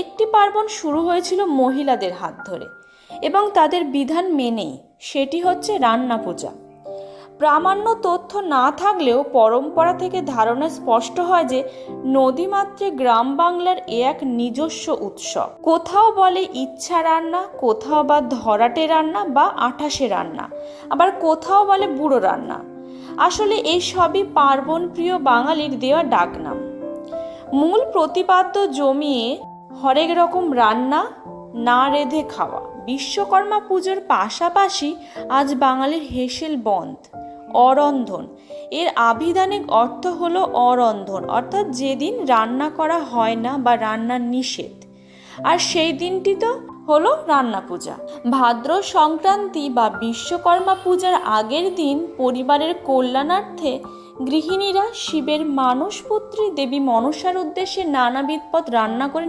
একটি পার্বণ শুরু হয়েছিল মহিলাদের হাত ধরে এবং তাদের বিধান মেনেই, সেটি হচ্ছে রান্না পূজা। প্রামাণ্য তথ্য না থাকলেও পরম্পরা থেকে ধারণা স্পষ্ট হয় যে নদীমাতৃক গ্রাম বাংলার এক নিজস্ব উৎসব। কোথাও বলে ইচ্ছা রান্না, কোথাও বা ধরাটে রান্না বা আঠাশে রান্না, আবার কোথাও বলে বুড়ো রান্না। আসলে এই সবই পার্বণ প্রিয় বাঙালির দেওয়া ডাকনাম। মূল প্রতিপাদ্য জমিয়ে হরেক রকম রান্না না রেঁধে খাওয়া। বিশ্বকর্মা পুজোর পাশাপাশি আজ বাঙালির হেসেল বন্ধ, অরন্ধন। এর আভিধানিক অর্থ হলো অরন্ধন, অর্থাৎ যেদিন রান্না করা হয় না বা রান্নার নিষেধ, আর সেই দিনটি তো হলো রান্না পূজা। ভাদ্র সংক্রান্তি বা বিশ্বকর্মা পূজার আগের দিন পরিবারের কল্যাণার্থে গৃহিণীরা শিবের মানসপুত্রী দেবী মনসার উদ্দেশ্যে নানাবিধ পদ রান্না করে